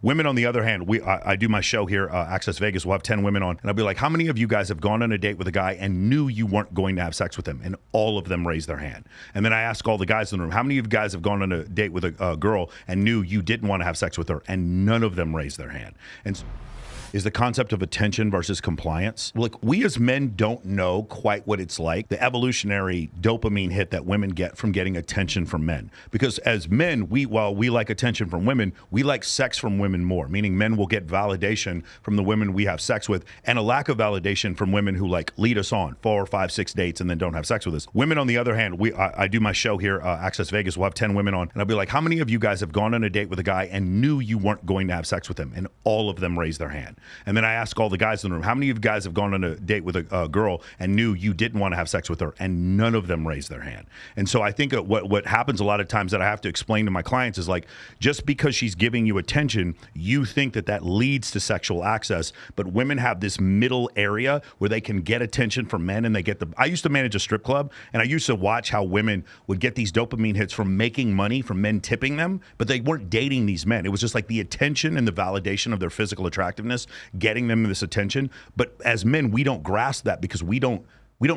Women, on the other hand, I do my show here, Access Vegas. We'll have 10 women on, and I'll be like, how many of you guys have gone on a date with a guy and knew you weren't going to have sex with him? And all of them raise their hand. And then I ask all the guys in the room, how many of you guys have gone on a date with a girl and knew you didn't want to have sex with her? And none of them raised their hand. And is the concept of attention versus compliance. Look, we as men don't know quite what it's like, the evolutionary dopamine hit that women get from getting attention from men. Because as men, while we like attention from women, we like sex from women more, meaning men will get validation from the women we have sex with and a lack of validation from women who like lead us on 4, 5, 6 dates and then don't have sex with us. Women, on the other hand, I do my show here, Access Vegas. We'll have 10 women on, and I'll be like, how many of you guys have gone on a date with a guy and knew you weren't going to have sex with him? And all of them raise their hand. And then I ask all the guys in the room, how many of you guys have gone on a date with a girl and knew you didn't want to have sex with her? And none of them raised their hand. And so I think what happens a lot of times that I have to explain to my clients is like, just because she's giving you attention, you think that leads to sexual access. But women have this middle area where they can get attention from men, and they get I used to manage a strip club, and I used to watch how women would get these dopamine hits from making money, from men tipping them, but they weren't dating these men. It was just like the attention and the validation of their physical attractiveness, getting them this attention. But as men, we don't grasp that because we don't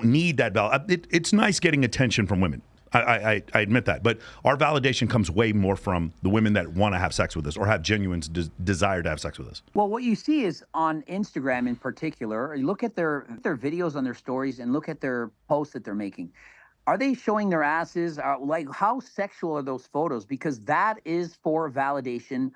need that it's nice getting attention from women. I admit that, but our validation comes way more from the women that want to have sex with us or have genuine desire to have sex with us. Well, what you see is on Instagram in particular, you look at their videos on their stories and look at their posts that they're making. Are they showing their asses? Like, how sexual are those photos? Because that is for validation,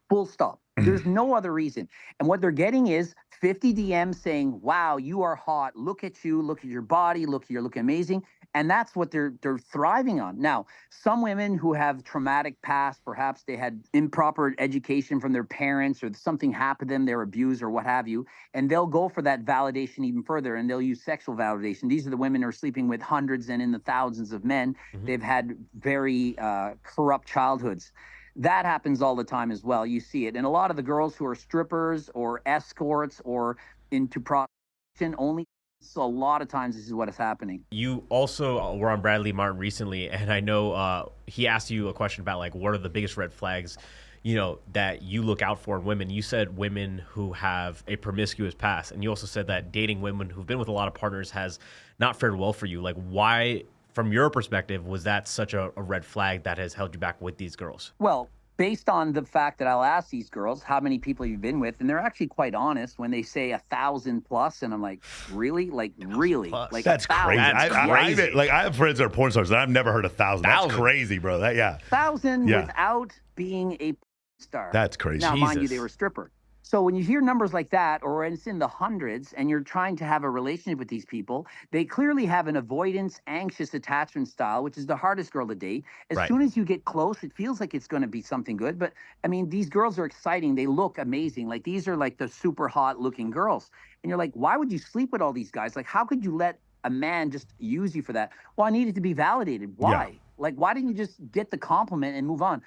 full stop. There's no other reason. And what they're getting is 50 DMs saying, wow, you are hot. Look at you. Look at your body. You're looking amazing. And that's what they're thriving on. Now, some women who have traumatic past, perhaps they had improper education from their parents or something happened to them, they're abused or what have you, and they'll go for that validation even further, and they'll use sexual validation. These are the women who are sleeping with hundreds and in the thousands of men. Mm-hmm. They've had very corrupt childhoods. That happens all the time as well. You see it. And a lot of the girls who are strippers or escorts or into prostitution only, so a lot of times this is what is happening. You also were on Bradley Martin recently, and I know he asked you a question about like what are the biggest red flags, that you look out for in women. You said women who have a promiscuous past, and you also said that dating women who've been with a lot of partners has not fared well for you. Like, why, from your perspective, was that such a red flag that has held you back with these girls? Well, based on the fact that I'll ask these girls how many people you've been with, and they're actually quite honest when they say 1,000 plus, and I'm like, really? Like, really? Like, that's crazy. I have friends that are porn stars, and I've never heard 1,000. That's crazy, bro. 1,000 without being a star. That's crazy. Now, mind you, they were a stripper. So when you hear numbers like that, or it's in the hundreds, and you're trying to have a relationship with these people, they clearly have an avoidance, anxious attachment style, which is the hardest girl to date. As soon as you get close, it feels like it's going to be something good. But I mean, these girls are exciting. They look amazing. Like, these are like the super hot looking girls. And you're like, why would you sleep with all these guys? Like, how could you let a man just use you for that? Well, I needed to be validated. Why? Yeah. Like, why didn't you just get the compliment and move on?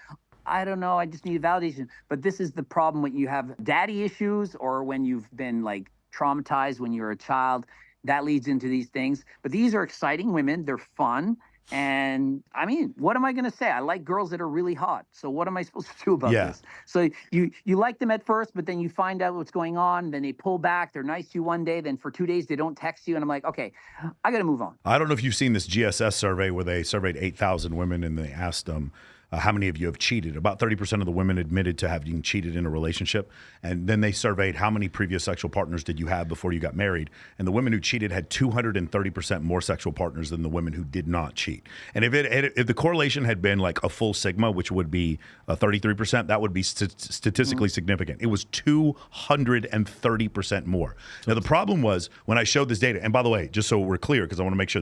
I don't know. I just need validation. But this is the problem when you have daddy issues or when you've been like traumatized when you're a child. That leads into these things. But these are exciting women. They're fun. And I mean, what am I going to say? I like girls that are really hot. So what am I supposed to do about this? So you like them at first, but then you find out what's going on. Then they pull back. They're nice to you one day. Then for 2 days, they don't text you. And I'm like, okay, I got to move on. I don't know if you've seen this GSS survey where they surveyed 8,000 women and they asked them, how many of you have cheated? About 30% of the women admitted to having cheated in a relationship. And then they surveyed how many previous sexual partners did you have before you got married? And the women who cheated had 230% more sexual partners than the women who did not cheat. And if the correlation had been like a full sigma, which would be 33%, that would be statistically significant. It was 230% more. Now, the problem was when I showed this data, and by the way, just so we're clear, because I want to make sure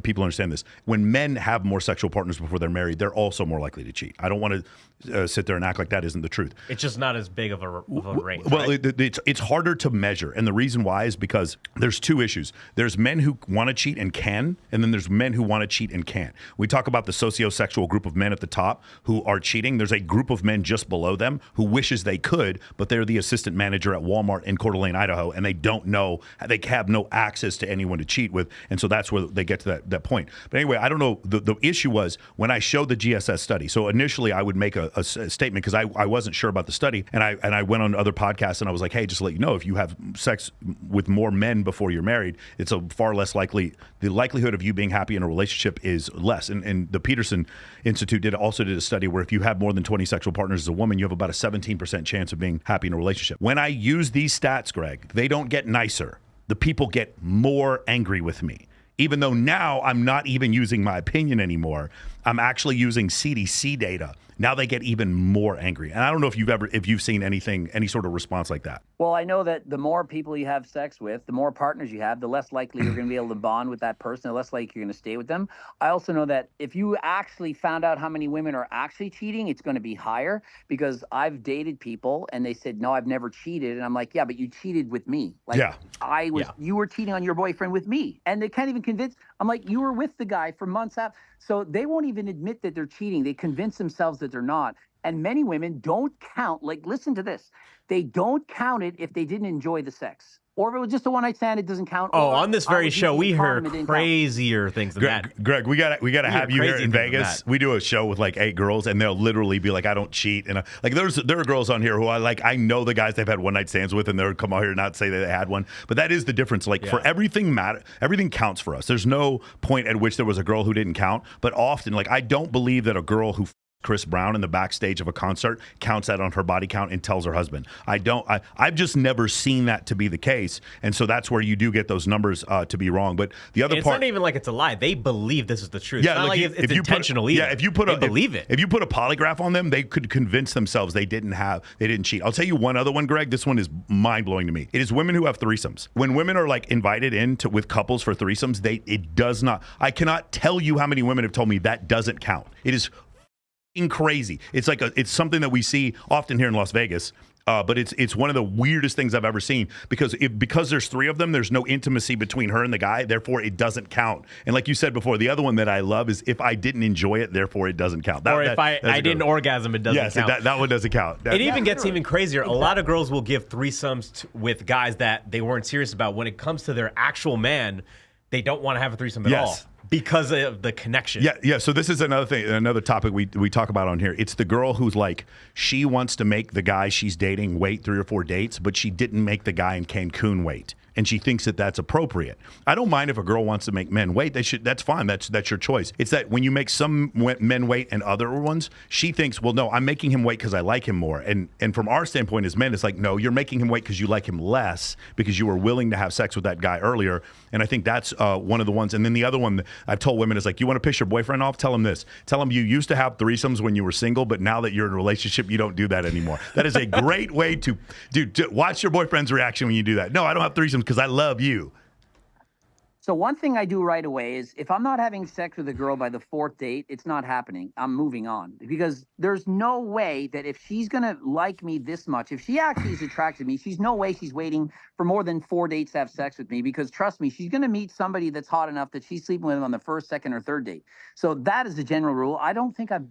people understand this, when men have more sexual partners before they're married, they're also more likely to cheat. I don't want to sit there and act like that isn't the truth. It's just not as big of a range. Well, right? It's harder to measure. And the reason why is because there's two issues. There's men who want to cheat and can, and then there's men who want to cheat and can't. We talk about the sociosexual group of men at the top who are cheating. There's a group of men just below them who wishes they could, but they're the assistant manager at Walmart in Coeur d'Alene, Idaho, and they don't know, they have no access to anyone to cheat with. And so that's where they get to that point. But anyway, I don't know. The issue was when I showed the GSS study, study. So initially, I would make a statement because I wasn't sure about the study, and I went on other podcasts and I was like, hey, just to let you know, if you have sex with more men before you're married, it's a far less likely. The likelihood of you being happy in a relationship is less. And the Peterson Institute also did a study where if you have more than 20 sexual partners as a woman, you have about a 17% chance of being happy in a relationship. When I use these stats, Greg, they don't get nicer. The people get more angry with me. Even though now I'm not even using my opinion anymore, I'm actually using CDC data. Now they get even more angry. And I don't know if you've seen any sort of response like that. Well, I know that the more people you have sex with, the more partners you have, the less likely you're going to be able to bond with that person, the less likely you're going to stay with them. I also know that if you actually found out how many women are actually cheating, it's going to be higher, because I've dated people and they said, no, I've never cheated. And I'm like, yeah, but you cheated with me. Like, yeah. You were cheating on your boyfriend with me. And they can't even convince. I'm like, you were with the guy for months after. So they won't even admit that they're cheating. They convince themselves that they're not. And many women don't count. Like, listen to this. They don't count it if they didn't enjoy the sex. Or if it was just a one-night stand, it doesn't count. Oh, Or on this very show, we heard crazier things than that. Greg, we gotta have you here in Vegas. We do a show with like 8 girls, and they'll literally be like, "I don't cheat," and like there are girls on here who I know the guys they've had one-night stands with, and they'll come out here and not say that they had one. But that is the difference. Like for everything everything counts for us. There's no point at which there was a girl who didn't count. But often, like I don't believe that a girl who Chris Brown in the backstage of a concert counts that on her body count and tells her husband. I've just never seen that to be the case, and so that's where you do get those numbers to be wrong. But the other part, it's not even like it's a lie. They believe this is the truth. Yeah, it's not like it's intentional either. Yeah, if you put they believe it. If you put a polygraph on them, they could convince themselves they didn't cheat. I'll tell you one other one, Greg. This one is mind blowing to me. It is women who have threesomes. When women are like invited in with couples for threesomes, it does not. I cannot tell you how many women have told me that doesn't count. It is crazy. It's like it's something that we see often here in Las Vegas, but it's one of the weirdest things I've ever seen, because there's 3 of them, there's no intimacy between her and the guy, therefore it doesn't count. And like you said before, the other one that I love is if I didn't enjoy it, therefore it doesn't count. If I didn't orgasm, it doesn't count. That one doesn't count. It even gets even crazier. Exactly. A lot of girls will give threesomes with guys that they weren't serious about. When it comes to their actual man, they don't want to have a threesome at all. Because of the connection. Yeah. So this is another topic we talk about on here. It's the girl who's like, she wants to make the guy she's dating wait 3 or 4 dates, but she didn't make the guy in Cancun wait. And she thinks that that's appropriate. I don't mind if a girl wants to make men wait. That's fine. That's your choice. It's that when you make some men wait and other ones, she thinks, well, no, I'm making him wait because I like him more. And from our standpoint as men, it's like, no, you're making him wait because you like him less, because you were willing to have sex with that guy earlier. And I think that's one of the ones. And then the other one that I've told women is like, you want to piss your boyfriend off? Tell him this. Tell him you used to have threesomes when you were single, but now that you're in a relationship, you don't do that anymore. That is a great way to watch your boyfriend's reaction when you do that. No, I don't have threesomes because I love you. So one thing I do right away is if I'm not having sex with a girl by the 4th date, it's not happening. I'm moving on, because there's no way that if she's going to like me this much, if she actually is attracted to me, she's no way she's waiting for more than 4 dates to have sex with me, because trust me, she's going to meet somebody that's hot enough that she's sleeping with him on the 1st, 2nd, or 3rd date. So that is the general rule. I don't think I've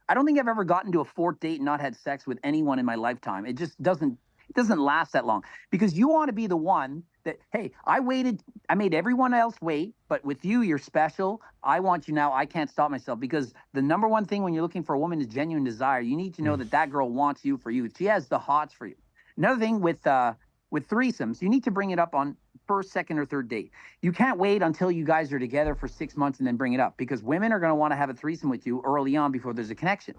ever gotten to a 4th date and not had sex with anyone in my lifetime. It just doesn't last that long, because you want to be the one that, hey, I made everyone else wait, but with you, you're special. I want you now. I can't stop myself, because the number one thing when you're looking for a woman is genuine desire. You need to know that girl wants you for you. She has the hots for you. Another thing with threesomes, you need to bring it up on 1st, 2nd, or 3rd date. You can't wait until you guys are together for 6 months and then bring it up, because women are going to want to have a threesome with you early on before there's a connection.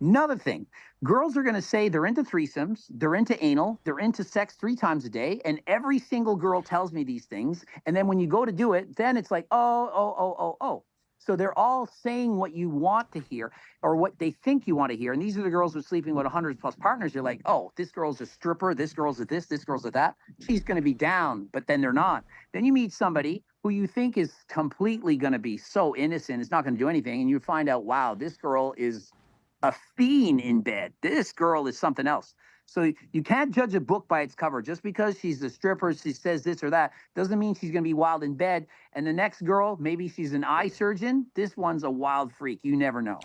Another thing, girls are going to say they're into threesomes, they're into anal, they're into sex 3 times a day, and every single girl tells me these things. And then when you go to do it, then it's like, oh. So they're all saying what you want to hear, or what they think you want to hear. And these are the girls who are sleeping with 100+ partners. You're like, oh, this girl's a stripper, this girl's a this girl's a that. She's going to be down, but then they're not. Then you meet somebody who you think is completely going to be so innocent, it's not going to do anything, and you find out, wow, this girl is a fiend in bed. This girl is something else. So you can't judge a book by its cover. Just because she's a stripper, she says this or that, doesn't mean she's going to be wild in bed. And the next girl, maybe she's an eye surgeon. This one's a wild freak. You never know.